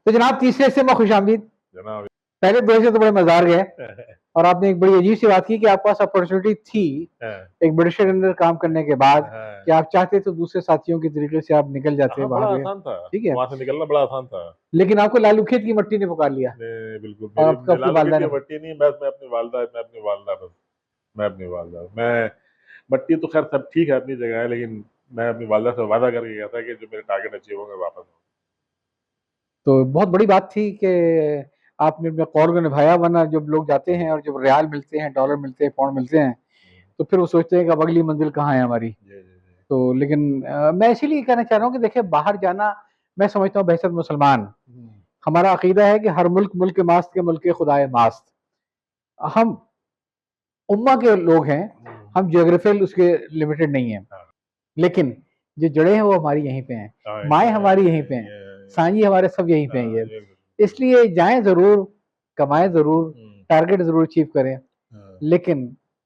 तो जनाब तीसरे हिस्से में खुशामदीद। जनाब पहले दो हिस्से तो बड़े मजेदार गए और आपने एक बड़ी अजीब सी बात की कि आपके पास अपॉर्चुनिटी थी एक ब्रिटिश के अंदर काम करने के बाद कि आप चाहते तो दूसरे साथियों के तरीके से आप निकल जाते हाँ, बाहर बड़ा गए, आसान था ठीक है, वहां से निकलना, बड़ा आसान था। लेकिन आपको लालू खेत की मट्टी ने पुकार लिया नहीं, बिल्कुल और मेरे आपको आपकी लालू वालदा की ने। मट्टी नहीं, बस बस मैं अपनी वालदा, मैं मट्टी तो खैर सब ठीक है अपनी जगह है, लेकिन मैं अपनी वालदा से वादा करके गया था कि जो मेरे टारगेट अचीव होंगे वापस आऊंगा। तो बहुत बड़ी बात थी कि आपने अपने कौल को निभाया, वरना जब लोग जाते हैं और जब रियाल मिलते हैं, डॉलर मिलते हैं, पाउंड मिलते हैं, तो फिर वो सोचते हैं कि अब अगली मंजिल कहाँ है हमारी। जी जी जी। तो लेकिन मैं इसीलिए कहना चाह रहा हूँ कि देखिए बाहर जाना, मैं समझता हूँ बहसत मुसलमान, हमारा अकीदा है कि हर मुल्क मुल्क मास्त के मुल्क खुदाए मास्त। हम उम्मा के लोग हैं, हम ज्योग्राफिकल उसके लिमिटेड नहीं है, हाँ लेकिन जो जड़े हैं वो हमारी यहीं पे हैं, हाँ, माएँ हमारी यहीं पे हैं, सांझी हमारे सब यहीं पे हैं। ये इसलिए जाएं जरूर, कमाएं जरूर, टारगेट जरूर अचीव करें, लेकिन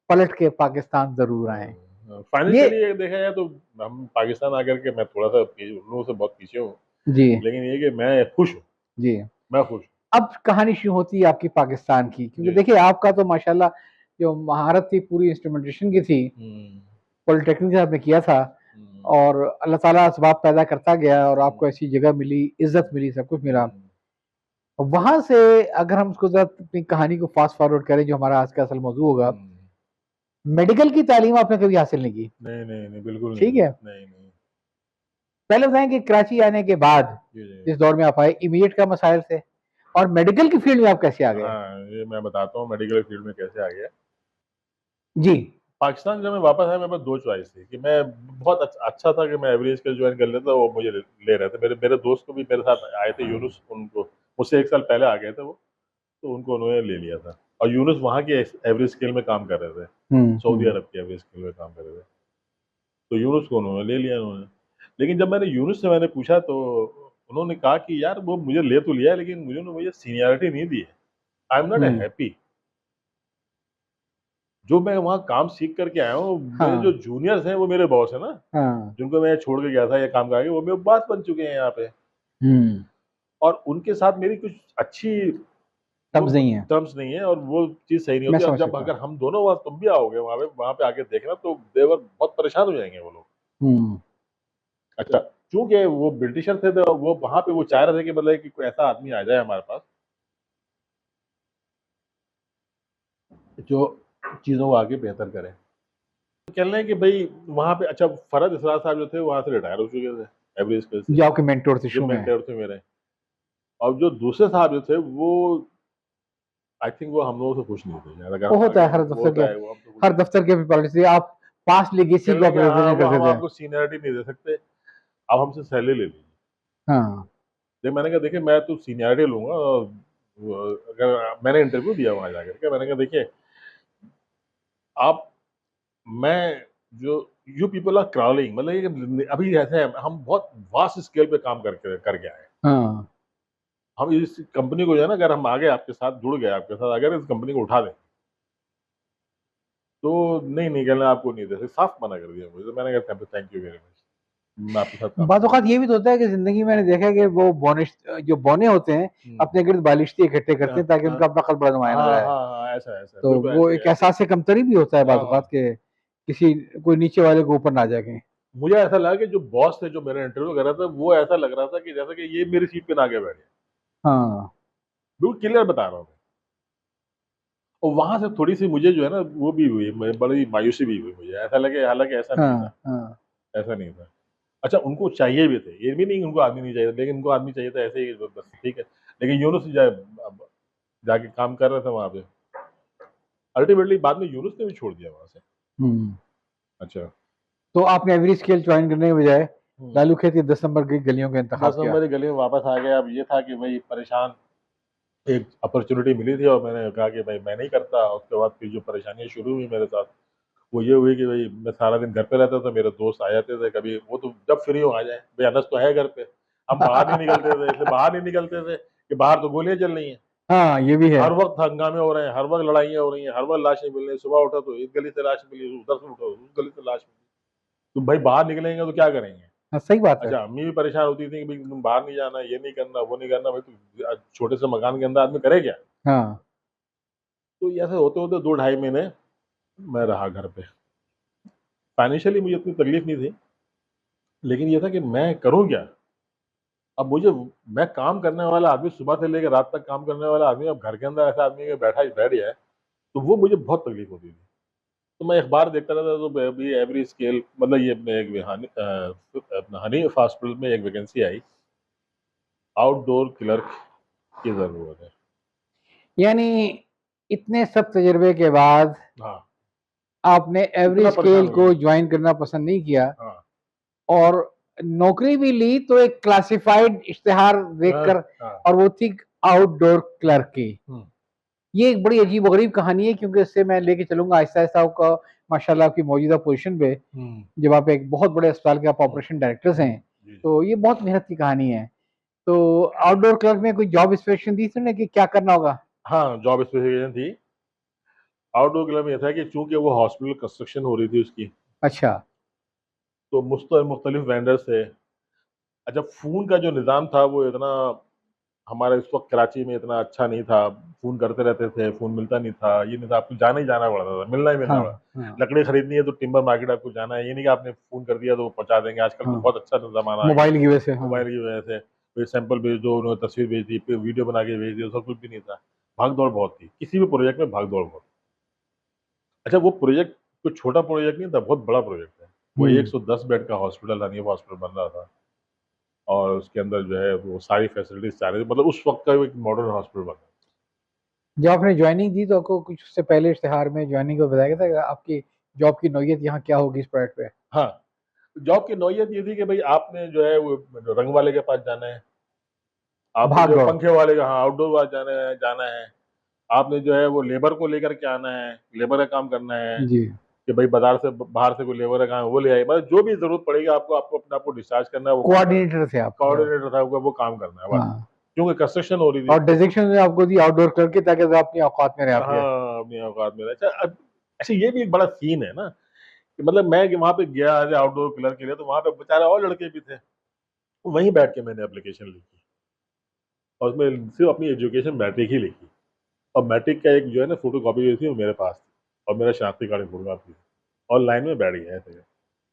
पलट के पाकिस्तान जरूर आए। ये फाइनेंशियली देखा जाए तो हम पाकिस्तान आकर के मैं थोड़ा सा उन लोगों से बहुत पीछे हूँ, जी, लेकिन ये कि मैं खुश हूँ, जी। मैं खुश हूँ। अब कहानी शुरू होती है आपकी पाकिस्तान की, क्योंकि जी देखिए आपका तो माशाल्लाह जो महारत थी पूरी इंस्ट्रूमेंटेशन की थी, पॉलिटेक्निक से आपने किया था और अल्लाह ताला असबाब पैदा करता गया और आपको ऐसी जगह मिली, इज्जत मिली, सब कुछ मिला। वहां से अगर हम उसको जरा अपनी कहानी को फास्ट फॉरवर्ड करें, जो हमारा आज का असल मौजू होगा, मेडिकल की तालीम आपने कभी हासिल नहीं की, नहीं नहीं नहीं, बिल्कुल नहीं, ठीक है। नहीं नहीं। पहले बताएं कि कराची आने के बाद जिस दौर में आप आए, इमीडिएट का मसाइल थे और मेडिकल की फील्ड में आप कैसे आ गए? हाँ, ये मैं बताता हूँ मेडिकल फील्ड में कैसे आ गया। जी, पाकिस्तान जब मैं वापस आया, मेरे पास दो चॉइस थी कि मैं बहुत अच्छा था कि मैं एवरेज स्केल ज्वाइन कर लेता, वो मुझे ले रहे थे। मेरे मेरे दोस्त को भी मेरे साथ आए थे, यूनुस, उनको मुझसे 1 साल पहले आ गए थे वो, तो उनको उन्होंने ले लिया था। और यूनुस वहाँ के एवरेज स्केल में काम कर रहे थे, सऊदी अरब के एवरेज स्केल में काम कर रहे थे, तो यूनुस को उन्होंने ले लिया उन्होंने। लेकिन जब यूनुस से मैंने पूछा तो उन्होंने कहा कि यार वो मुझे ले तो लिया, लेकिन मुझे सीनियरिटी नहीं दी है, आई एम नॉट हैप्पी। जो मैं वहाँ काम सीख करके आया हूँ, मेरे जो जूनियर्स हैं वो मेरे बॉस है ना, जिनको मैं छोड़ के गया था ये काम करके, वो मेरे बॉस बन चुके हैं यहाँ पे, और उनके साथ मेरी कुछ अच्छी टर्म्स नहीं है, और वो चीज सही नहीं होती। अब जब अगर हम दोनों वहाँ, तुम भी आओगे वहाँ पे आके देखना, तो देवर बहुत परेशान हो जाएंगे वो लोग। अच्छा, चूंकि वो ब्रिटिशर थे तो वो वहाँ पे वो चाह रहे थे कि मतलब कि कोई ऐसा आदमी आ जाए हमारे पास जो चीजों को आगे बेहतर करे। कह रहे हैं कि भाई वहाँ पे, अच्छा, फरहद इसरार साहब जो थे वहाँ से रिटायर हो चुके थे एवरेज स्केल से, जो आपके मेंटोर थे, जो मेंटोर थे मेरे। और जो दूसरे साहब जो थे वो, आई थिंक वो हम लोगों से खुश नहीं थे। वो होता है हर दफ्तर के, हर दफ्तर के पॉलिसी, आप पास्ट लेगेसी को रिप्रेजेंट करते हम थे। आपको सीनियरिटी नहीं दे सकते, आप हमसे सैलरी ले लीजिए। हाँ, देख मैंने कहा देखिए मैं तो सीनियरिटी लूंगा, और अगर मैंने इंटरव्यू दिया वहाँ जाकर के, मैंने कहा देखिए आप, मैं जो, यू पीपल आर क्राउलिंग, मतलब अभी ऐसे है, हम बहुत वास्ट स्केल पे काम करके आए। हम इस कंपनी को जो है ना, अगर हम आगे आपके साथ जुड़ गए, आपके साथ अगर इस कंपनी को उठा दें, तो नहीं कहना आपको नहीं दे सकते, साफ मना कर दिया मुझे। तो मैंने कहा थैंक यू वेरी मच, मैं आपके साथ बात ये भी तो होता है कि जिंदगी में मैंने देखा है कि वो बोनिश जो बोने होते हैं अपने गिर्द बालिश्ती इकट्ठे करते हैं ताकि उनका अपना कद बड़ा नुमाया नजर आए। ऐसा तो वो एक एहसास कमतरी भी होता है बात के, किसी कोई नीचे वाले को ऊपर ना जाके। मुझे ऐसा लगा कि जो बॉस थे जो मेरा इंटरव्यू कर रहा था, वो ऐसा लग रहा था कि जैसा कि ये मेरी सीट पे ना आके बैठे। हाँ, बिल्कुल क्लियर बता रहा हूँ। और वहां से थोड़ी सी मुझे जो है ना वो भी हुई, बड़ी मायूसी भी हुई मुझे, ऐसा लगे, हालांकि ऐसा नहीं था, ऐसा नहीं था। अच्छा, उनको चाहिए भी थे, ये भी नहीं उनको आदमी नहीं चाहिए, लेकिन उनको आदमी चाहिए था ऐसे ही बस, ठीक है। लेकिन यूनुस जाके काम कर रहे थे वहां पे, अल्टीमेटली बाद में यूनुस ने भी छोड़ दिया वहां से। अच्छा, तो आपने एवरेज स्केल ज्वाइन करने के बजाय लालू खेत की 10 नंबर की गलियों का इंतखाब किया। 10 नंबर की गली में वापस आ गया। अब ये था कि भाई परेशान, एक अपॉर्चुनिटी मिली थी और मैंने कहा कि भाई मैं नहीं करता। उसके बाद फिर जो परेशानियां शुरू हुई मेरे साथ, वो ये हुई कि भाई मैं सारा दिन घर पे रहता था, मेरे दोस्त आ जाते थे कभी, वो तो जब फ्री हो आ जाए, भाई अनस तो है घर पे, हम बाहर नहीं निकलते थे, इसलिए बाहर नहीं निकलते थे कि बाहर तो गोलियां चल रही हैं। हाँ, ये भी है। हर वक्त हंगामे हो रहे हैं, हर वक्त लड़ाइयाँ हो रही हैं, हर वक्त लाशें मिल रही हैं। सुबह उठा तो इस गली से लाश मिली, उधर से उठो उस गली से लाश मिली, तो भाई बाहर निकलेंगे तो क्या करेंगे। हाँ, सही बात है। अच्छा, अम्मी भी परेशान होती थी कि भाई तुम बाहर नहीं जाना, ये नहीं करना, वो नहीं करना, भाई तो छोटे से मकान के अंदर आदमी करे क्या? हाँ। तो ऐसे होते होते 2 ढाई महीने मैं रहा घर पे। फाइनेंशियली मुझे इतनी तकलीफ नहीं थी, लेकिन ये था कि मैं करूं क्या? अब मुझे, मैं काम करने वाला आदमी, सुबह से लेकर रात तक काम करने वाला आदमी, अब घर के अंदर ऐसा आदमी के बैठ गया है, तो वो मुझे बहुत तकलीफ होती थी। तो मैं अखबार देखता रहता, तो अभी एवरी स्केल, मतलब ये अपने एक अपना हनीफ हॉस्पिटल में एक वैकेंसी आई, आउटडोर क्लर्क की जरूरत है। यानी इतने सब तजुर्बे के बाद हाँ, आपने इतना एवरी परेशान स्केल हो को गया। ज्वाइन करना पसंद नहीं किया, हाँ, और नौकरी भी ली तो एक क्लासिफाइड इश्तेहार हाँ, देखकर, हाँ। और वो थी आउटडोर क्लर्क की। हम्म, ये एक बड़ी अजीब गरीब कहानी है, क्योंकि इससे मैं लेके चलूंगा आहिस्ता आहिस्ता आपका, माशाल्लाह आपकी मौजूदा पोजीशन पे, हम्म, जब आप एक बहुत बड़े अस्पताल के आप हम्म, ऑपरेशन डायरेक्टर्स हैं, जी जी। तो ये बहुत मेहनत की कहानी है। तो आउटडोर क्लर्क में कोई जॉब स्पेसिफिकेशन दी थी कि क्या करना होगा? हाँ, जॉब स्पेसिफिकेशन थी। आउटडोर क्लब में ये था कि चूंकि वो हॉस्पिटल कंस्ट्रक्शन हो रही थी उसकी, अच्छा। तो मुख्तलिफ वेंडर्स थे। अच्छा, फोन का जो निज़ाम था वो इतना, हमारे इस वक्त कराची में इतना अच्छा नहीं था। फोन करते रहते थे, फोन मिलता नहीं था, ये नहीं था, आपको जाना ही जाना पड़ता था, मिलना ही मिलना हाँ। पड़ा। हाँ। लकड़ी खरीदनी है तो टिम्बर मार्केट आपको जाना है, ये नहीं कि आपने फोन कर दिया तो वो पहुंचा देंगे। आजकल तो हाँ। बहुत अच्छा जमाना आ गया है मोबाइल की वजह से, हाँ। मोबाइल की वजह से। फिर सैंपल भेज दो, उन्होंने तस्वीर भेज दी, फिर वीडियो बना के भेज दी, सब कुछ भी नहीं था। भाग दौड़ बहुत थी, किसी भी प्रोजेक्ट में भाग दौड़ बहुत। अच्छा, वो प्रोजेक्ट कोई छोटा प्रोजेक्ट नहीं था, बहुत बड़ा प्रोजेक्ट है। वो हम्म। 110 बेड का हॉस्पिटल, हनीफ हॉस्पिटल बन रहा था, और उसके अंदर जो है वो सारी फैसिलिटीज चाह रहे थे, मतलब उस वक्त का एक मॉडर्न हॉस्पिटल बन रहा जब आपने ज्वाइनिंग दी तो आपको कुछ उससे पहले इश्तेहार में ज्वाइनिंग को बताया गया था कि आपकी जॉब की नौयत यहाँ क्या होगी इस प्रोजेक्ट पे? था। हाँ, जॉब की नौयत ये थी कि भाई आपने जो है वो रंग वाले के पास जाना है, आपने भाग जो है दौड़। पंखे वाले का, हाँ, आउटडोर वाले जाना है। आपने जो है वो लेबर को लेकर के आना है, लेबर का काम करना है, जी। कि भाई बाजार से बाहर से कोई लेबर का काम है वो ले आए, मतलब जो भी जरूरत पड़ेगी आपको, आपको अपने आप को डिस्चार्ज करना है, वो काम करना है। कोऑर्डिनेटर थे आप मतलब? कोऑर्डिनेटर था वो काम करना है बस, हाँ। क्योंकि कंस्ट्रक्शन हो रही थी। और डेजिग्नेशन आपको दी आउटडोर करके, ताकि आप अपनी औकात में रह पाए। हाँ, अपनी औकात में। अच्छा, अच्छा, ये भी एक बड़ा सीन है ना, कि मतलब मैं वहां पे गया एज आउटडोर क्लर्क के लिए, तो वहां पे बेचारे और लड़के भी थे, वहीं बैठ के मैंने एप्लीकेशन लिखी, और उसमें सिर्फ अपनी एजुकेशन मैट्रिक ही लिखी, और मैट्रिक का एक जो है ना फोटो कॉपी थी वो मेरे पास थी, और मेरा शनाख्ती कार्ड फोटो कॉपी थी, और लाइन में बैठ गया ऐसे।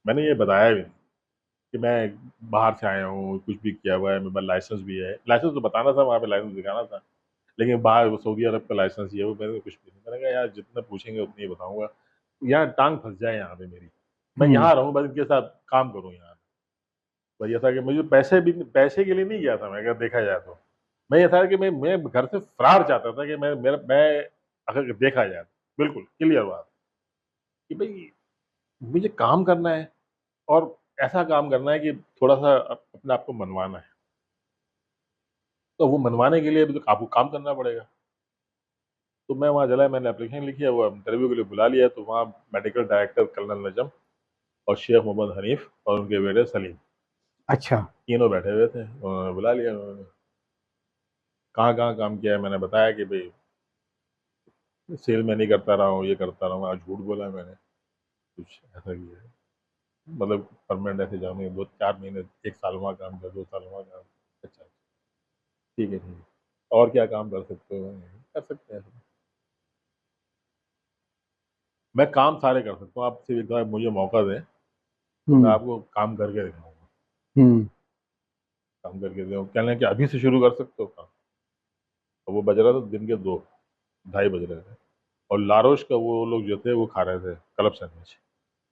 मैंने ये बताया भी नहीं कि मैं बाहर से आया हूँ, कुछ भी किया हुआ है, मेरे पास लाइसेंस भी है। लाइसेंस तो बताना था, वहाँ पे लाइसेंस दिखाना था, लेकिन बाहर वो सऊदी अरब का लाइसेंस ये वो, मैंने कुछ भी नहीं। मैंने कहा यार जितना पूछेंगे उतनी ही बताऊंगा, यहाँ टांग फंस जाए यहाँ पे मेरी, मैं हम्म। यहाँ रहूँ बस, इनके साथ काम करूँ यहाँ। भाई ये था कि मुझे पैसे के लिए नहीं गया था मैं, अगर देखा जाए तो मैं, ये था कि मैं घर से फरार चाहता था, कि मैं अगर देखा जाए तो बिल्कुल क्लियर बात, कि भाई मुझे काम करना है, और ऐसा काम करना है कि थोड़ा सा अपने आप को मनवाना है, तो वो मनवाने के लिए भी तो आपको काम करना पड़ेगा। तो मैं वहाँ चला, मैंने एप्लीकेशन लिखी है, वो इंटरव्यू के लिए बुला लिया, तो वहाँ मेडिकल डायरेक्टर कर्नल नजम और शेख मोहम्मद हनीफ और उनके बेटे सलीम, अच्छा। तीनों बैठे हुए थे, उन्होंने बुला लिया। उन्होंने कहाँ कहाँ काम किया है, मैंने बताया कि भाई सेल में नहीं करता रहा हूँ, ये करता रहा हूँ, आज झूठ बोला मैंने, कुछ ऐसा किया है, मतलब परमानेंट ऐसे जाऊँगे 2 4 महीने, 1 साल वहाँ काम किया, 2 साल वहाँ काम। अच्छा, ठीक है, ठीक है, और क्या काम कर सकते हो? कर सकते हैं, मैं काम सारे कर सकता हूँ, आप सिर्फ एक बार मुझे मौका दें, तो मैं हम्म। आपको काम करके दिखाऊंगा। हम्म। काम करके दिखाऊंगा, कहने लगे कि अभी से शुरू कर सकते हो काम? और वो बज रहा था दिन के 2 ढाई बज रहे थे, और लारोश का वो लोग जो थे वो खा रहे थे क्लब सैंडविच,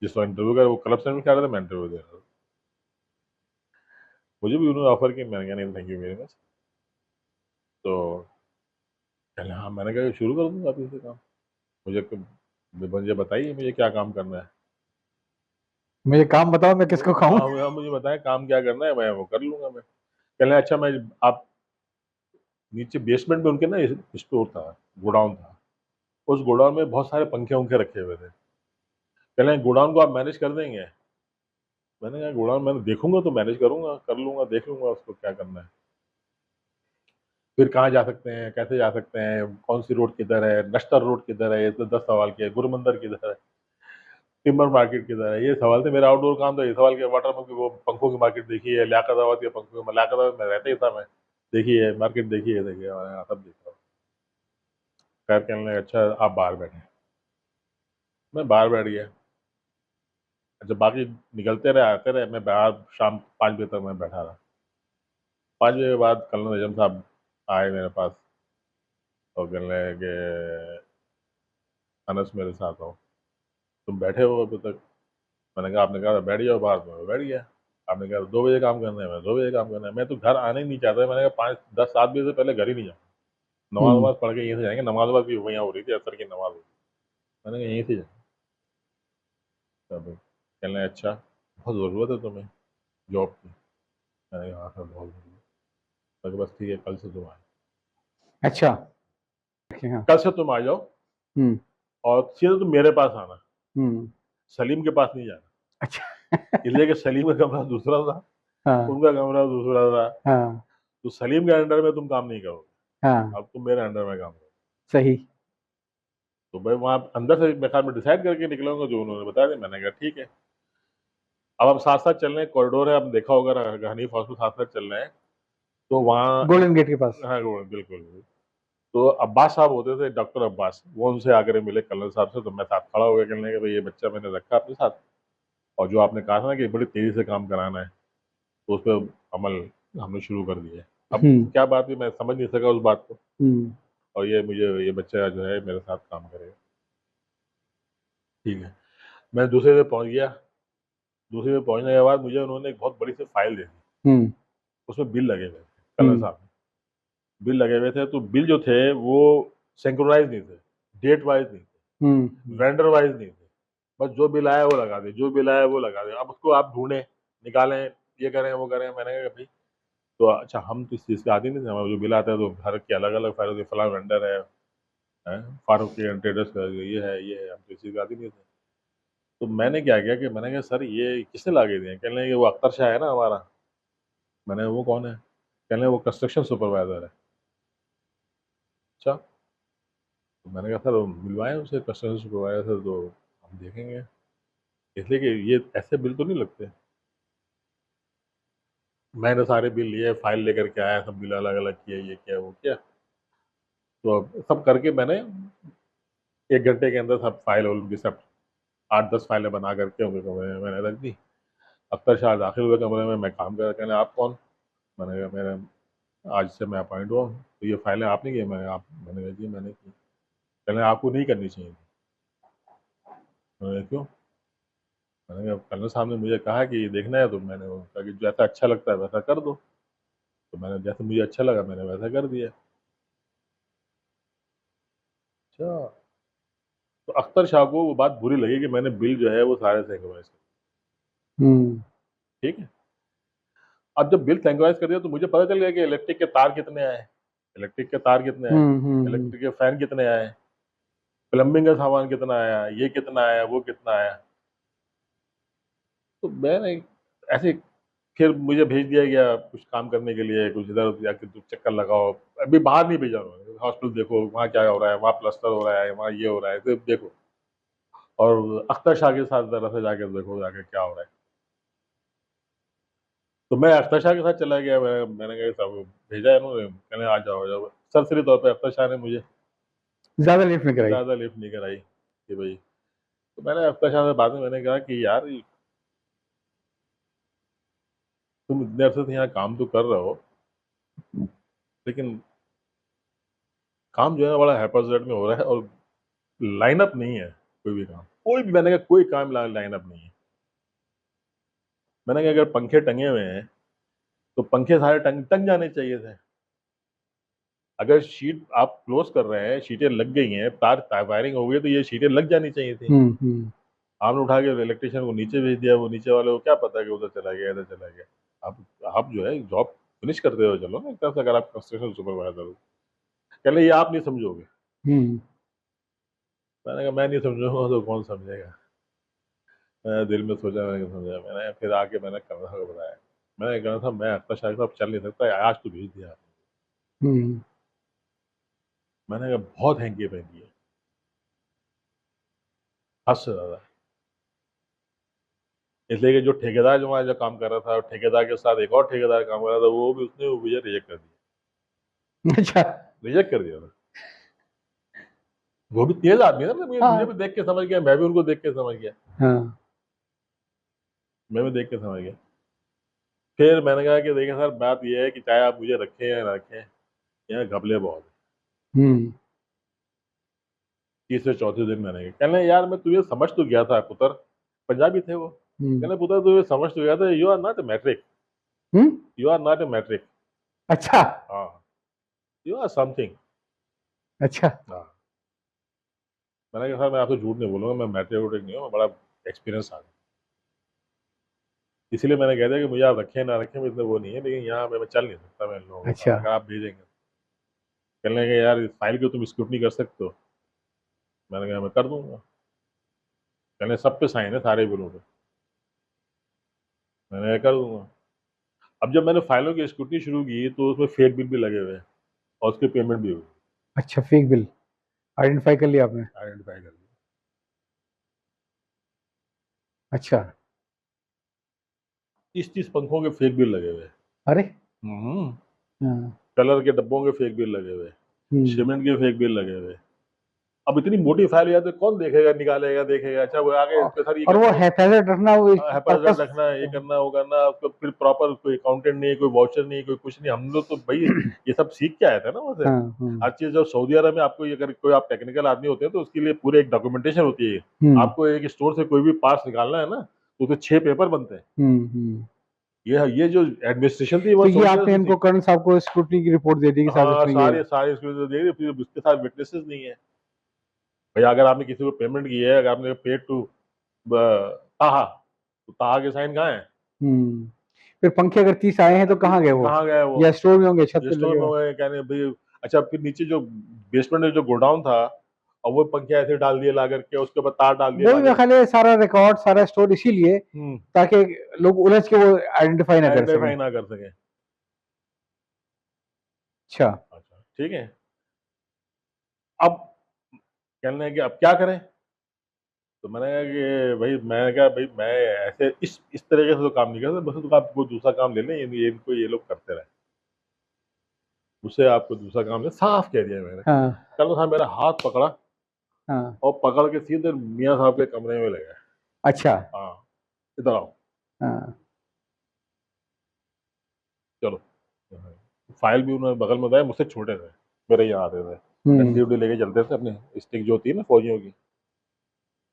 जिसका इंटरव्यू का वो क्लब सैंडविच खा रहे थे, मैं इंटरव्यू दे रहा था। मुझे भी उन्होंने ऑफर किया, मैंने कहा नहीं थैंक यू वेरी मच। तो कहने हाँ, मैंने कहा शुरू कर दूंगा अभी से काम, मुझे मुझे बताइए मुझे क्या काम करना है। मुझे काम बताओ, मैं किसको खाऊं? हाँ, मुझे बताएं काम क्या करना है, मैं वो कर लूंगा मैं। कहने अच्छा, मैं आप नीचे बेसमेंट में उनके ना स्टोर था, गोडाउन था, उस गोडाउन में बहुत सारे पंखे उंखे रखे हुए थे, कह रहे हैं गोडाउन को आप मैनेज कर देंगे? मैंने कहा गोडाउन मैंने देखूंगा तो मैनेज करूंगा, कर लूंगा, देख लूंगा उसको क्या करना है। फिर कहाँ जा सकते हैं, कैसे जा सकते हैं, कौन सी रोड किधर है, नश्तर रोड किधर है, ये तो 10 सवाल किए, गुरमंदिर किधर है। टिम्बर मार्केट किधर है, ये सवाल थे। मेरा आउटडोर काम था, ये सवाल किया वाटर की वो पंखों की मार्केट देखी है, लियाकताबाद के पंखों की, लियाकताबाद में रहता ही था मैं, देखी है मार्केट, देखी है, देखिए मैंने कहा सब देखा। खैर कहने लगे अच्छा आप बाहर बैठे। मैं बाहर बैठ गया। जब बाकी निकलते रहे आते रहे, मैं बाहर शाम 5 बजे तक मैं बैठा रहा। 5 बजे के बाद कर्नल नजम साहब आए मेरे पास और कहने लगे कि अनस मेरे साथ आओ, तुम बैठे हो अभी तक। मैंने कहा आपने कहा बैठ जाओ बाहर, तो मैं बैठ गया। आपने कहा 2 बजे काम करना है, मैं 2 बजे काम करना है। मैं तो घर आने ही नहीं चाहता। मैंने कहा 5, 10, 7 बजे से पहले घर ही नहीं जाऊँ। नमाज हम्म। वमाज पढ़ के यहीं से जाएंगे। नमाज वमाज भी वहीं हो रही थी, असर की नमाज हो रही थी। मैंने कहा यहीं से जाएंगे। तब कहने लगे अच्छा बहुत ज़रूरत है तुम्हें जॉब की। मैंने कहा हाँ सर बहुत ज़रूरत है। मैं कहा, बस ठीक है कल से तुम आए, अच्छा। हाँ। कल से तुम आ जाओ हम्म। और सीधे तुम मेरे पास आना, हम्म। सलीम के पास नहीं जाना। अच्छा। इसलिए कि सलीम का कमरा दूसरा था, हाँ। उनका कमरा दूसरा था। हाँ। तो सलीम के अंडर में तुम काम नहीं करोगे, हाँ। अब तुम मेरे अंडर में काम करो। सही। तो भाई वहाँ अंदर से मैं ख्याल में डिसाइड करके निकलूंगा जो उन्होंने बता दिया। मैंने कहा ठीक है। अब हम साथ साथ चल रहे हैं, कॉरिडोर है, अब देखा होगा हनीफ हॉस्पिटल साथ साथ चल रहे हैं। तो वहाँ एक, गोल्डन गेट के पास। हाँ वो बिल्कुल। तो अब्बास साहब होते थे, डॉक्टर अब्बास, वो उनसे आकर मिले कर्नल साहब से। तो मैं साथ खड़ा हो गया, कहने लगे भाई ये बच्चा मैंने रखा अपने साथ, और जो आपने कहा था ना कि बड़ी तेजी से काम कराना है, तो उस पर अमल हमने शुरू कर दिया है। अब हम्म। क्या बात है, मैं समझ नहीं सका उस बात को, हम्म। और ये मुझे ये बच्चा जो है मेरे साथ काम करेगा। ठीक है। मैं दूसरे पे पहुंच गया। दूसरे पे पहुंचने के बाद मुझे उन्होंने एक बहुत बड़ी सी फाइल दे दी। हम्म। उसमें बिल लगे हुए थे कर्नल हम्म। साहब, बिल लगे हुए थे। तो बिल जो थे वो सिंक्रोनाइज नहीं थे, डेट वाइज नहीं थे, हम्म। वेंडर वाइज नहीं थे। बस जो बिल आया वो लगा दे, जो बिल आया वो लगा दे। अब उसको आप ढूंढें, निकालें, ये करें वो करें। मैंने कहा भाई, तो अच्छा हम तो इस चीज़ के आदि नहीं थे, हमारा जो बिल आता है तो हर की अलग अलग फाइल होती है, फलां वेंडर है, फारूकी एंड ट्रेडर्स का ये है, हम तो इस चीज़ के आदि नहीं थे। तो मैंने क्या किया कि मैंने कहा सर ये किसने ला के दिए? कहने लगे वो अख्तर शाह है ना हमारा। मैंने कहा, वो कौन है? कहने लगे वो कंस्ट्रक्शन सुपरवाइजर है। अच्छा। तो मैंने कहा सर मिलवाएं उसे कंस्ट्रक्शन सुपरवाइजर से, तो हम देखेंगे। इसलिए कि ये ऐसे बिल तो नहीं लगते। मैंने सारे बिल लिए, फाइल लेकर के आया, सब बिल अलग अलग किए, ये किया वो किया। तो अब सब करके मैंने 1 घंटे के अंदर सब फाइल और उनकी सब 8-10 फाइलें बना करके उनके कमरे में मैंने रख दी। अख्तर शाह दाखिल हुए कमरे में, मैं काम कर रहा। कहने आप कौन? मैंने कहा मेरे आज से मैं अपॉइंट हुआ हूँ, तो ये फाइलें आपने की? मैंने कहा जी मैंने की। कहने आपको नहीं करनी चाहिए थी। मैंने कहा क्यों? मैंने कहा कर्नल साहब ने मुझे कहा कि ये देखना है, तो मैंने वो कहा कि जैसा अच्छा लगता है वैसा कर दो। तो मैंने जैसे मुझे अच्छा लगा मैंने वैसा कर दिया। अच्छा। तो अख्तर शाह को वो बात बुरी लगी कि मैंने बिल जो है वो सारे सिंक्रोनाइज कर। हम्म। ठीक है। अब जब बिल सिंक्रोनाइज कर दिया तो मुझे पता चल गया कि इलेक्ट्रिक के तार कितने आए, इलेक्ट्रिक के तार कितने आए, हम्म। इलेक्ट्रिक के फैन कितने आए, प्लम्बिंग का सामान कितना आया, ये कितना आया, वो कितना आया। तो मैंने ऐसे, फिर मुझे भेज दिया गया कुछ काम करने के लिए, कुछ इधर जाके तुम चक्कर लगाओ। अभी बाहर नहीं भेजा उन्होंने, हॉस्पिटल देखो वहाँ क्या हो रहा है, वहाँ प्लास्टर हो रहा है, वहाँ ये हो रहा है, तो देखो। और अख्तर शाह के साथ जरा सा जाके देखो जाके क्या हो रहा है। तो मैं अख्तर शाह के साथ चला गया। मैंने कहा साहब भेजा है इन्होंने, कहने आ जाओ। सरसरी तौर पर अख्तर शाह ने मुझे ज्यादा लिफ्ट में कराई। ज़्यादा लिफ्ट नहीं कराई कि भाई। तो मैंने अख्तर शाह से बाद में मैंने कहा कि यार तुम इतने अरसे से यहाँ काम तो कर रहे हो, लेकिन काम जो है बड़ा हैपरजेड में हो रहा है, और लाइनअप नहीं है कोई भी काम, कोई भी। मैंने कहा कोई काम लाइनअप नहीं है। मैंने कहा अगर पंखे टंगे हुए हैं तो पंखे सारे टंग टंग जाने चाहिए थे। अगर शीट आप क्लोज कर रहे हैं, शीटें लग गई हैं, तार वायरिंग हो गई, तो ये शीटें लग जानी चाहिए थी। हम्म। आपने उठा के इलेक्ट्रिशियन को नीचे भेज दिया, वो नीचे वाले को क्या पता कि उधर चला गया इधर चला गया। आप जो है जॉब फिनिश करते हो चलो ना एक तरह से, अगर आप कंस्ट्रक्शन सुपरवाइजर हो। कहले ये आप नहीं समझोगे। हम्म। मैंने कहा मैं नहीं समझूंगा तो कौन समझेगा। मैं दिल में सोचा, मैंने कहा समझा। मैंने फिर आके मैंने कर्नल साहब को बताया। मैंने कहा था मैं अख्तर शाह साहब चल नहीं सकता, आज तो भेज दिया आपने। हम्म। मैंने कहा बहुत हैंकी पैंकी है, हद से ज्यादा। इसलिए कि जो ठेकेदार जो वहाँ जो काम कर रहा था, ठेकेदार के साथ एक और ठेकेदार काम कर रहा था, वो भी उसने मुझे रिजेक्ट कर दिया। अच्छा। रिजेक्ट कर दिया था। वो भी तेज आदमी है ना, मुझे भी हाँ देख के समझ गया, मैं भी उनको देख के समझ गया, हाँ। मैं भी देख के समझ गया। फिर मैंने कहा कि देखिए सर, बात ये है कि चाहे आप मुझे रखें या ना रखें, यहाँ घपले बहुत है। हम्म। तीसरे चौथे दिन मैंने कहा, कहने यार मैं तुझे समझ तो गया था पुत्र, पंजाबी थे वो, हम्म। कहने पुत्र तुझे समझ तो गया था, you are not a matric, hmm. You are not a matric. अच्छा। हाँ, यू आर समथिंग। अच्छा। हाँ, मैंने कहा सर मैं आपसे झूठ नहीं बोलूंगा, मैं मैट्रिक वोट्रिक नहीं हूँ, मैं बड़ा एक्सपीरियंस आ गया, इसीलिए मैंने कह दिया कि मुझे आप रखें ना रखें, मैं इतना वो नहीं है, लेकिन यहाँ मैं चल नहीं सकता मैं इन लोगों के अच्छा। साथ, अगर आप भेजेंगे। कहने लगे यार इस फाइल की तुम स्क्रूटनी कर सकते हो, मैंने कहा मैं कर दूंगा। कहने सब पे साइन है, सारे बिलों पे, मैंने कहा कर दूंगा। अब जब मैंने फाइलों की स्क्रूटनी शुरू की तो उसमें फेक बिल भी लगे हुए हैं और उसकी पेमेंट भी हुई, अच्छा, फेक बिल आइडेंटिफाई कर लिया आपने? आइडेंटिफाई कर लिया। अच्छा। 30-30 पंखों के फेक बिल लगे हुए हैं। अरे। हम्म, हाँ। कलर के डब्बों के फेक बिल लगे हुए हैं, हम्म। सीमेंट के फेक बिल लगे हुए हैं। अब इतनी मोटी फाइल या तो कौन देखेगा, निकालेगा, देखेगा, अच्छा वो आगे इस पे सर ये और वो करना हो, हैफेजर्ड रखना, वो हेफाजत पर्पस। रखना है, ये करना वो करना, तो फिर प्रॉपर कोई अकाउंटेंट नहीं, कोई वाउचर नहीं, कोई कुछ नहीं। हम लोग तो भाई ये सब सीख के आए थे ना वहाँ से। हाँ हर हाँ। चीज जब सऊदी अरब में आपको ये, अगर कोई आप टेक्निकल आदमी होते हैं तो उसके लिए पूरे एक डॉक्यूमेंटेशन होती है। हम्म आपको एक स्टोर से कोई भी पार्ट्स निकालना है ना, तो उसमें 6 पेपर बनते हैं। हम्म। ये जो एडमिनिस्ट्रेशन थी वो तो ये सऊदी अरब आपने से इनको, सीखी। कर्नल साहब को स्क्रूटनी की रिपोर्ट दे दी कि साहब हाँ, इसमें ये। सारे सारे इसको तो देख रहे, फिर उसके साथ विटनेसेस नहीं है। भाई अगर आपने किसी को पेमेंट की है, अगर आपने पेड टू ताहा, तो ताहा के साइन कहाँ है? हम्म। फिर पंखे अगर 30 आए हैं तो कहाँ गए वो? कहाँ गए वो? या स्टोर में होंगे, छत ये पे स्टोर लगे में हुए? हुए कहने भाई। अच्छा, फिर नीचे जो बेसमेंट में जो गोडाउन था, और वो पंखे ऐसे डाल दिए ला करके, उसके ऊपर तार डाल दिए वो ला भी मेरे करके। ख्याल है सारा रिकॉर्ड, सारा स्टोर इसीलिए, हम्म, ताकि लोग उलझ के वो आइडेंटिफाई ना कर सकें। आइडेंटिफाई ना कर सके। अच्छा। अच्छा ठीक है। अब कहने लगे अब क्या करें, तो मैंने कहा कि भाई, मैंने कहा भाई मैं ऐसे इस तरीके से तो काम नहीं करता, बस तो आप कोई दूसरा काम ले लें, इनको ये लोग करते रहे, उससे आपको दूसरा काम ले, साफ कह दिया मैंने। हाँ कल था, मेरा हाथ पकड़ा हाँ। और पकड़ के सीधे मियाँ साहब के कमरे में ले गए। अच्छा। हाँ, इधर आओ, हाँ। चलो। फाइल भी उन्होंने बगल में बताया, मुझसे छोटे थे, मेरे यहाँ आते थे, डंडी उंडी लेके चलते थे, अपने स्टिक जो होती है ना फौजियों की,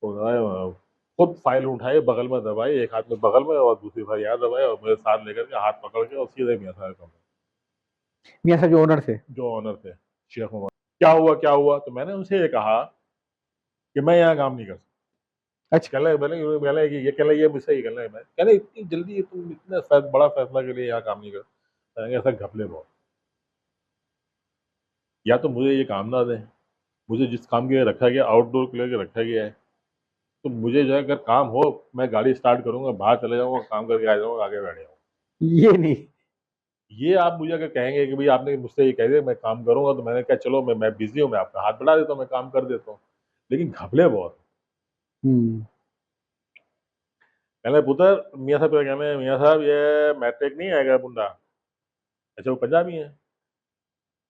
तो खुद फाइल उठाई, बगल में दबाई, एक हाथ में बगल में और दूसरी फाइल यहाँ दबाई, और मेरे साथ लेकर के हाथ पकड़ के और सीधे मियाँ साहब के कमरे, मियाँ साहब जो ओनर थे? जो ऑनर थे, शेख उमर। क्या हुआ क्या हुआ, तो मैंने उनसे ये कहा कि मैं यहाँ काम नहीं कर सकता। अच्छा। कहने मैंने कहने कि ये कहने ये मुझसे ही कहने, मैं कहने इतनी जल्दी तुम इतना बड़ा फैसला के लिए यहाँ काम नहीं कर, मैंने कहा, ऐसा घपले बहुत, या तो मुझे ये काम ना दें, मुझे जिस काम के लिए रखा गया, आउटडोर के लिए रखा गया है, तो मुझे जो है अगर काम हो, मैं गाड़ी स्टार्ट करूंगा, बाहर चले जाऊंगा, काम करके आ जाऊंगा, आगे बैठ जाऊंगा। ये नहीं। ये आप मुझे अगर कहेंगे कि भाई आपने मुझसे ये कह दिया मैं काम करूंगा, तो मैंने कहा चलो मैं बिजी हूँ, मैं आपका हाथ बढ़ा देता हूँ, मैं काम कर देता हूँ, लेकिन घपले बहुत। हम्म। कहने पुत्र, मियाँ साहब क्या कहने, मियाँ साहब ये मैट्रिक नहीं आएगा मुंडा। अच्छा, वो पंजाबी है।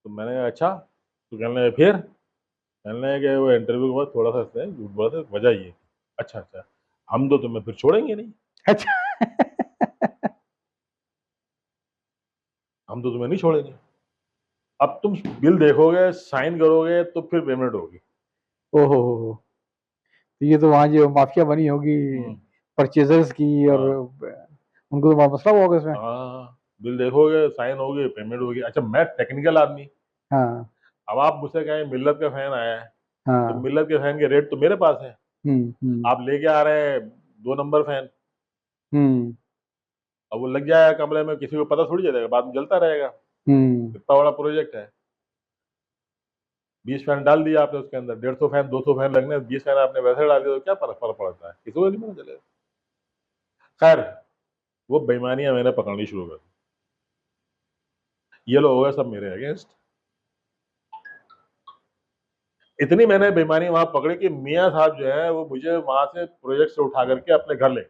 तो मैंने कहा अच्छा, तो कहने फिर, कहने कि वो इंटरव्यू के बाद थोड़ा सा इसने झूठ बोला था, वजह ये थी। अच्छा अच्छा, हम तो तुम्हें फिर छोड़ेंगे नहीं, अच्छा। हम तो तुम्हें नहीं छोड़ेंगे, अब तुम बिल देखोगे, साइन करोगे, तो फिर पेमेंट होगी। ओहो हो। तो ये तो वहाँ जो माफिया बनी होगी हम्म, परचेजर्स की, और हाँ उनको तो बड़ा मसला हुआ होगा इसमें। हाँ, बिल देखोगे, साइन होगी, पेमेंट होगी। अच्छा, मैं टेक्निकल आदमी, हाँ अब आप मुझसे कहें मिल्लत का फैन आया है, तो हाँ। मिल्लत के फैन के रेट तो मेरे पास है, हम्म। आप लेके आ रहे हैं 2 नंबर फैन, हम्म। अब वो लग जाएगा कमरे में, किसी को पता थोड़ी चलेगा, बाद में जलता रहेगा। हम्म। इतना बड़ा प्रोजेक्ट है, 20 फैन डाल दिया आपने उसके अंदर, 150 फैन 200 फैन लगने, 20 फैन आपने वैसे डाल दिया, तो क्या फर्क फर्क पड़ता है, किसी को नहीं पता चलेगा। खैर, वो बेईमानियां मैंने पकड़नी शुरू कर दी, ये लोग हो गए सब मेरे अगेंस्ट। इतनी मैंने बेईमानी वहां पकड़ी कि मियाँ साहब जो है वो मुझे वहां से प्रोजेक्ट से उठा करके अपने घर ले गए।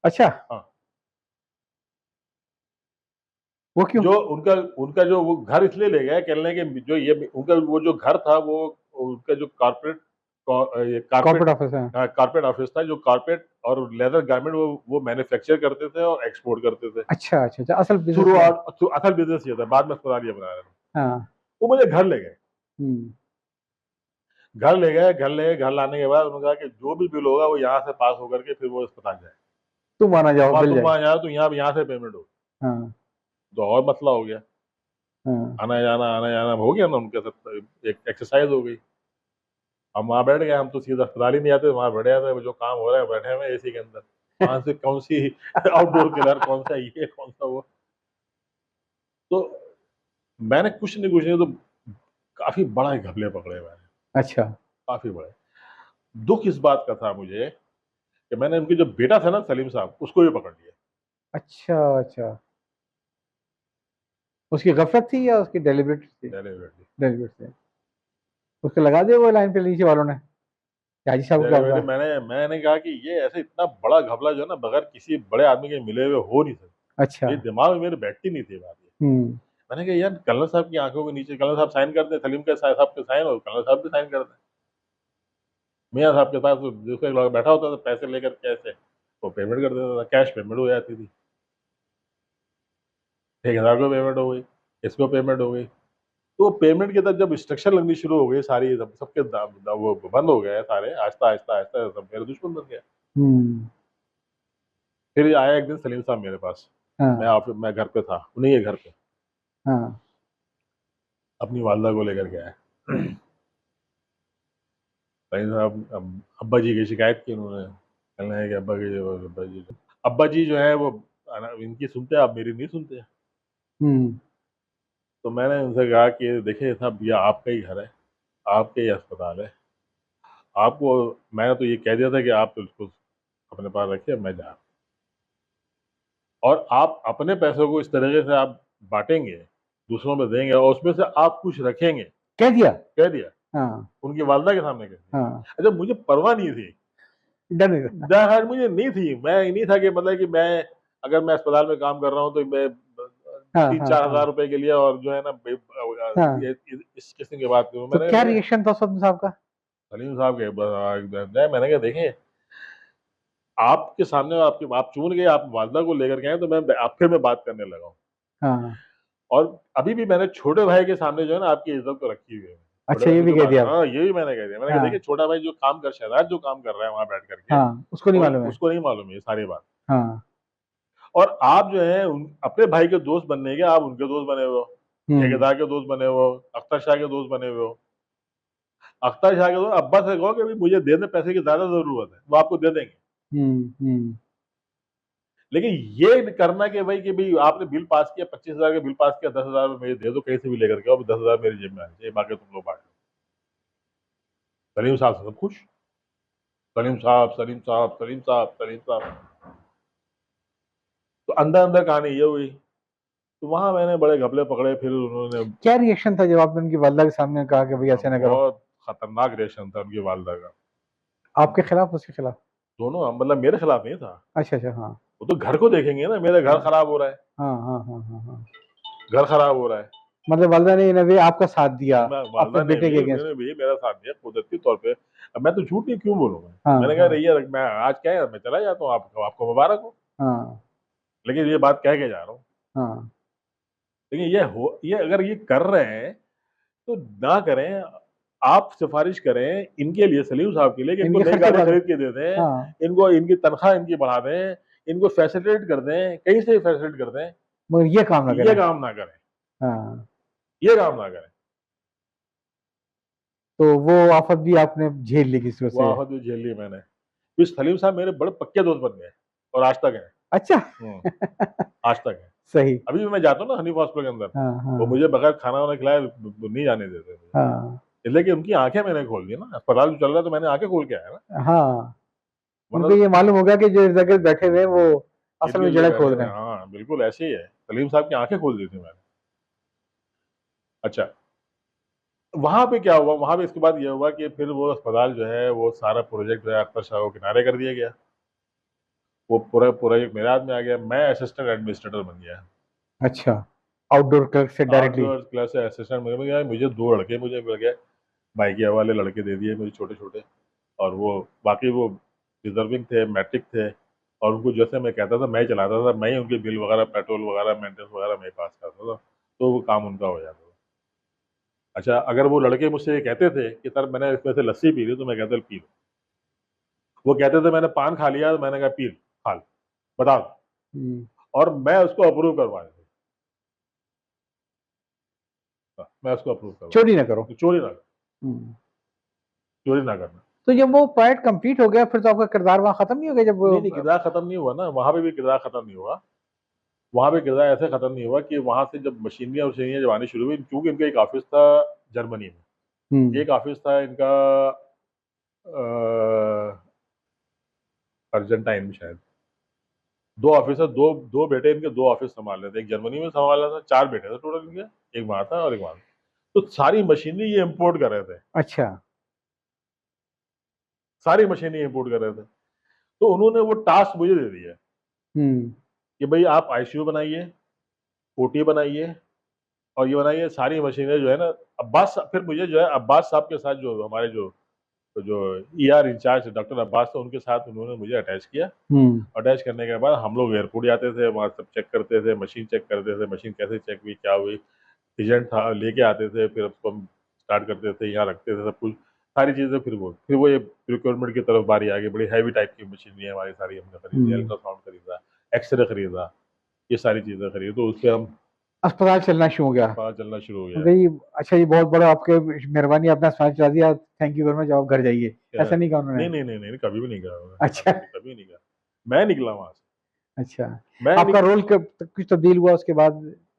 अच्छा, हाँ, वो क्यों? जो उनका उनका जो वो घर इसलिए ले गए, कहने लगे जो ये उनका वो जो घर था वो उनका जो ये कॉर्पोरेट ऑफिस है। कारपेट ऑफिस था, जो कारपेट और लेदर गारमेंट वो मैन्युफैक्चर करते थे और एक्सपोर्ट करते थे। अच्छा अच्छा अच्छा, असल बिजनेस थ्रू में। आउट असल बिजनेस ये था, बाद में अस्पताल ये बना रहे थे। हाँ। वो मुझे घर ले गए, हम्म। घर लाने के बाद उन्होंने कहा कि जो भी बिल होगा वो यहाँ से पास होकर के फिर वो अस्पताल जाए। तुम आना जाओ मिल तुम जाए। वहां जाओ तो यहाँ से पेमेंट हो, हाँ तो और मसला हो गया। हाँ। आना जाना हो गया ना उनके साथ, एक एक्सरसाइज हो गई। हम वहां बैठ गए, हम तो सीधा अस्पताल ही नहीं आते, वहां बैठे जाते, जो काम हो रहा है बैठे हुए एसी के अंदर। वहां से कौन सी आउटडोर किलर, कौन सा ये, कौन सा वो। तो मैंने कुछ नहीं तो काफी बड़ा ही घपले पकड़े मैंने, अच्छा काफी बड़े। दुख इस बात का था मुझे कि मैंने उनके जो बेटा था ना सलीम साहब, उसको भी पकड़ लिया। अच्छा अच्छा। उसकी गफलत थी या उसकी डेलिबरेट थी? डेलीबरेटली। डेलिबरेट थी। उसको लगा दिया वो लाइन पे नीचे वालों ने कि हाजी साहब को क्या डेलीबरेटली, पता। मैंने कहा कि ये ऐसे इतना बड़ा घपला जो है ना बगैर किसी बड़े आदमी के मिले हुए हो नहीं सकता। अच्छा। ये दिमाग में मेरे बैठती नहीं थी बात ये। हम्म। मैंने कहा यार कर्नल साहब की आंखों के नीचे कर्नल साहब साइन करते हैं, सलीम के साहब के साइन और कर्नल साहब भी साइन करते हैं। मियाँ साहब के पास दूसरे लोग बैठा होता था, पैसे लेकर कैसे वो पेमेंट कर देता था, कैश पेमेंट हो जाती थी। 1,000 को पेमेंट हो गई, इसको पेमेंट हो गई। तो पेमेंट के तहत जब इंस्ट्रक्शन लगनी शुरू हो गई सारी, सबके वो बंद हो गए सारे, आहिस्ता आहिस्ता आहिस्ता सब मेरे दुश्मन बन गया। हम्म। फिर आया एक दिन सलीम साहब मेरे पास, हाँ मैं घर पे था, उन्हीं के घर पे, हाँ। अपनी वालदा को लेकर के आया। सलीम साहब अब्बा जी की शिकायत की उन्होंने, कहने लगे कि अब्बा जी जो है वो इनकी सुनते हैं, आप मेरी नहीं सुनते। हम्म। तो मैंने उनसे कहा कि देखिए साहब, ये आपका ही घर है, आपके ही अस्पताल है, आपको मैंने तो ये कह दिया था कि आप तो उसको अपने पास रखिए, मैं जा रहा हूं। और आप अपने पैसों को इस तरीके से आप बांटेंगे, दूसरों में देंगे और उसमें से आप कुछ रखेंगे, कह दिया। कह दिया हाँ उनकी वालदा के सामने, कह दिया। हाँ। अच्छा, मुझे परवाह नहीं थी, डर नहीं था। डर मुझे नहीं थी, मैं नहीं था कि मतलब कि मैं अगर मैं अस्पताल में काम कर रहा हूँ तो मैं हाँ तीन हाँ चार हजार हाँ रुपए के लिए और जो है ना हाँ। इस किस्म की बात करूँ। तो क्या रिएक्शन था सदम साहब का? सलीम साहब के मैंने कहा देखिए, आपके सामने आप चुन गए, आप वालदा को लेकर गए तो मैं आपके में बात करने लगा हूँ। हाँ। और अभी भी मैंने छोटे भाई के सामने जो है ना आपकी इज्जत तो रखी हुई है। छोटे अच्छा, भाई ये से भी जो कह बात, दिया आप? हाँ ये भी मैंने कह दिया। मैंने कहा देखिए, हाँ छोटा भाई जो काम कर शहजाद जो काम कर रहा है वहां बैठ करके, हाँ, उसको नहीं और मालूम है। उसको नहीं मालूम है ये सारी बात। हाँ। और आप जो है अपने भाई के दोस्त बनने के आप उनके दोस्त बने हुए हो, हम्म ठेकेदार के दोस्त बने हुए हो, अख्तर शाह के दोस्त बने हुए हो। अख्तर शाह के दोस्त अब्बा से कहो कि भाई मुझे देने पैसे की ज्यादा जरूरत है, वो आपको दे देंगे। हम्म। लेकिन ये करना कि भाई आपने बिल पास किया, 25,000 का बिल पास किया, 10,000 मुझे दे दो कहीं से भी लेकर के, और 10,000 मेरी जेब में आनी चाहिए, बाकी तुम लोग बांट लो। सलीम साहब से सब खुश, सलीम साहब सलीम साहब सलीम साहब सलीम साहब। तो अंदर अंदर कहानी ये हुई। तो वहां मैंने बड़े घपले पकड़े, फिर उन्होंने क्या रिएक्शन था जब आपने उनकी वालदा के सामने कहा कि भाई ऐसे ना करो? बहुत खतरनाक रिएक्शन था उनकी वालदा का। आपके खिलाफ, उसके खिलाफ? दोनों, मतलब मेरे खिलाफ नहीं था, अच्छा अच्छा। हाँ वो तो घर को देखेंगे ना, मेरे घर हाँ खराब हो रहा है, हाँ हाँ हाँ हाँ हाँ। घर खराब हो रहा है। मतलब वालदा ने इन a way आपका साथ दिया अपने वालदा ने बेटे के भी अगेंस्ट? मैंने भी मेरा साथ दिया कुदरती तौर पे। अब मैं तो झूठ नहीं क्यों बोलूंगा। हाँ मैंने कहा हाँ रही मैं आज क्या है, मैं चला जाता हूँ, आपको आपको मुबारक हो, हाँ लेकिन ये बात कह के जा रहा हूँ। हाँ। लेकिन ये अगर ये कर रहे हैं तो ना करें। आप सिफारिश करें इनके लिए, सलीम साहब के लिए, कि इनको इनके नई खर्चे गाड़ी बढ़ा खरीद दो। के दे हाँ, दें, इनको इनकी तनख्वाह इनकी बढ़ा दें, इनको फैसिलिटेट कर दें, कहीं से फैसिलिटेट कर दें। मगर ये काम ना ये करें। काम ना करें, हाँ। ये काम ना करें। तो वो आफत भी आपने झेल ली किसी वो से? आफत भी झेल ली मैंने। फिर सलीम साहब मेरे बड़े पक्के दोस्त बन गए और आज तक हैं। अच्छा। हम्म, आज तक है। सही। अभी भी मैं जाता हूँ ना हनीफ हॉस्पिटल के अंदर, हाँ वो हाँ मुझे बगैर खाना वाना खिलाए नहीं जाने देते मुझे। हाँ इसलिए कि उनकी आंखें मैंने खोल दी ना, अस्पताल चल रहा है तो मैंने आंखें खोल के आया ना, हाँ। वरना उनको ये मालूम होगा कि जो इर्द गिर्द बैठे हुए हैं वो असल इनके में लिए जड़ें बैठे खोद हुए रहे हैं। हैं। हाँ बिल्कुल ऐसे ही है, सलीम साहब की आंखें खोल दी थी मैंने। अच्छा, वहां पे क्या हुआ, वहां पे इसके बाद ये हुआ कि फिर वो अस्पताल जो है वो सारा प्रोजेक्ट जो है अख्तर शाह को किनारे कर दिया गया। वो पूरा पूरा एक मेरे हाथ में आ गया, मैं असिस्टेंट एडमिनिस्ट्रेटर बन गया। अच्छा, आउटडोर क्लर्क से डायरेक्टली। आउटडोर क्लास से असिस्टेंट बन गया। मुझे 2 लड़के मुझे मिल गए, माइकिया वाले लड़के दे दिए मुझे छोटे-छोटे, और वो बाकी वो डिज़र्विंग थे, मैट्रिक थे, और उनको जैसे मैं कहता था मैं ही चलाता था, मैं ही उनके बिल वगैरह, पेट्रोल वगैरह, मेंटेनेंस वगैरह मैं ही पास करता था, तो वो काम उनका हो जाता था। अच्छा, अगर वो लड़के मुझसे ये कहते थे कि सर मैंने इसमें से लस्सी पी ली, तो मैं कहता पी लो। वो कहते थे मैंने पान खा लिया, तो मैंने कहा पी लो, खा लो, बता दो, हम्म, और मैं उसको अप्रूव करवा देता था, मैं उसको अप्रूव करवा चोरी ना करो। देता, चोरी ना, हम्म। चोरी ना करना। तो जब वो प्रोजेक्ट कंप्लीट हो गया, फिर तो आपका किरदार वहां खत्म नहीं हो गया जब नहीं, नहीं, किरदार खत्म नहीं हुआ ना, वहां पे भी किरदार खत्म नहीं हुआ। वहां पे किरदार ऐसे खत्म नहीं हुआ कि वहां से जब मशीनरियां वशीनरियां जब आनी शुरू हुई, क्योंकि इनका एक ऑफिस था जर्मनी में, हम्म। एक ऑफिस था इनका अर्जेंटाइन में शायद। दो ऑफिस है, दो दो बेटे इनके, दो ऑफिस संभाल रहे थे, एक जर्मनी में संभाल रहा था, 4 बेटे थे टोटल इनके, एक वहां था और एक वहां। तो सारी मशीनरी ये इम्पोर्ट कर रहे थे, अच्छा। सारी मशीनरी इम्पोर्ट कर रहे थे। तो उन्होंने वो टास्क मुझे दे दिया हम्म। कि भाई आप आईसीयू बनाइए, ओटी बनाइए, और ये बनाइए सारी मशीनें जो है ना। अब्बास, फिर मुझे जो है अब्बास साहब के साथ, जो हमारे जो जो ईआर इंचार्ज डॉक्टर अब्बास थे, उनके साथ उन्होंने मुझे अटैच किया। हम्म। अटैच करने के बाद हम लोग एयरपोर्ट जाते थे, वहाँ सब चेक करते थे, मशीन चेक करते थे, मशीन कैसे चेक हुई, क्या हुई, एजेंट था लेके आते थे, फिर उसको हम स्टार्ट करते थे, यहाँ रखते थे सब कुछ, सारी चीज़ें। फिर वो ये रिक्वायरमेंट की तरफ बारी आ गई, बड़ी हैवी टाइप की मशीनरी है हमारी सारी, हमने खरीदी, हम्म। अल्ट्रासाउंड खरीदा, एक्सरे खरीदा, ये सारी चीज़ें खरीदी, तो उससे हम अस्पताल चलना शुरू हो गया। पता चलना शुरू हो गया। गई। अच्छा, ये बहुत बड़ा आपके मेहरबानी, आपने अस्पताल चला दिया, थैंक यू वेरी मच, आप घर जाइए। ऐसा नहीं कहा उन्होंने? नहीं, नहीं, नहीं, नहीं, कभी भी नहीं कहा, अच्छा। कभी नहीं कहा। मैं निकला वहां से, अच्छा, मैं आपका निक, रोल कब कुछ तब्दील हुआ उसके बाद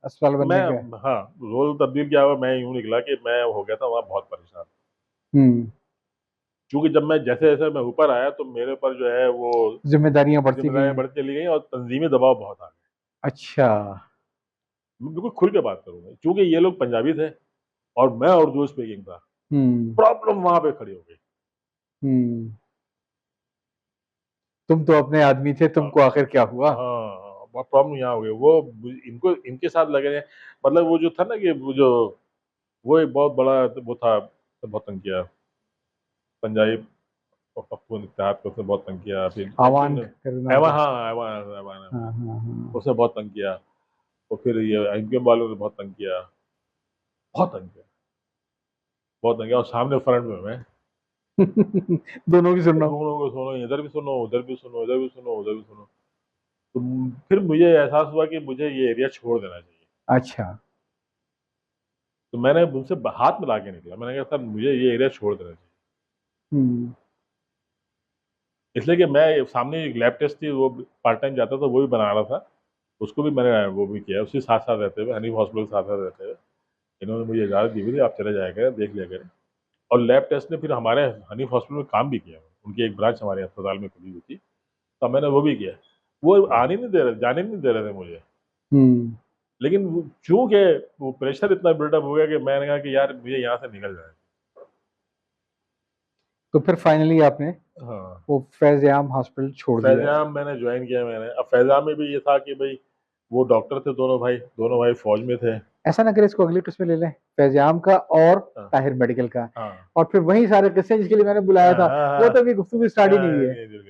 अस्पताल मैं बनने के? हाँ, रोल तब्दील क्या हुआ, मैं यूं निकला कि मैं हो गया था वहां बहुत परेशान, हम्म। क्योंकि जब मैं जैसे जैसे मैं ऊपर आया, तो मेरे पर जो है वो जिम्मेदारियां बढ़ती जिम्मेदारियां गई। बढ़ती चली गई, और तंजीमी दबाव बहुत आ गया। अच्छा। मैं बिल्कुल खुल के बात करूंगा, क्योंकि ये लोग पंजाबी थे और मैं उर्दू स्पीकिंग था। हम्म। प्रॉब्लम वहां पे खड़ी हो गई। हम्म। तुम तो अपने आदमी थे, हाँ, तुमको आखिर क्या हुआ? हाँ, बहुत प्रॉब्लम यहाँ हो गई। वो इनको इनके साथ लगे रहे, मतलब वो जो था ना कि वो एक बहुत बड़ा वो था, बहुत तंग किया पंजाबी और पख्तून इत्तेहाद को, उसने बहुत तंग किया। फिर आवान एमक्यू ने, करना ऐवान, था। हाँ, ऐवान, ऐवान, हाँ, ऐवान, हाँ, हाँ। उसने बहुत तंग किया। और फिर ये एमक्यू वालों ने बहुत तंग किया, बहुत तंग किया, बहुत तंग किया, और सामने फ्रंट में मैं, दोनों की सुन रहा हूँ। दोनों को सुनो, इधर भी सुनो, उधर भी सुनो, इधर भी सुनो, उधर भी सुनो। तो फिर मुझे एहसास हुआ कि मुझे ये एरिया छोड़ देना चाहिए। अच्छा। तो मैंने उनसे हाथ मिला के निकला, मैंने कहा सर मुझे ये एरिया छोड़ देना चाहिए, हम्म। इसलिए कि मैं सामने एक लैब टेस्ट थी, वो पार्ट टाइम जाता था, वो भी बना रहा था, उसको भी मैंने वो भी किया, उसके साथ साथ रहते हुए, हनीफ हॉस्पिटल के साथ साथ रहते हुए इन्होंने मुझे इजाज़त दी हुई थी, आप चले जाया करें, देख लिया करें। और लैब टेस्ट ने फिर हमारे हनीफ हॉस्पिटल में काम भी किया, उनकी एक ब्रांच हमारे अस्पताल में खुली हुई थी, तो मैंने वो भी किया। वो आने नहीं दे रहे, जाने नहीं दे रहे थे मुझे, हम्म। लेकिन चूंकि वो प्रेशर इतना बिल्डअप हो गया कि मैंने कहा कि यार मुझे यहाँ से निकल जाए। तो फिर फाइनली आपने हाँ, वो फैज़-ए-आम हॉस्पिटल छोड़ दिया। फैज़ाम मैंने ज्वाइन किया मैंने। अब फैज़ाम में भी ये था कि भाई वो डॉक्टर थे, दोनों भाई फौज में थे। ऐसा ना करें, इसको अगली किस्त में ले लें, फैज़-ए-आम का और हाँ, ताहिर मेडिकल का, हाँ, और फिर वही सारे किस्से जिसके लिए मैंने बुलाया हाँ, था, हाँ, वो हाँ, तो अभी गुफ्तगू स्टार्ट ही नहीं हुई है। हाँ,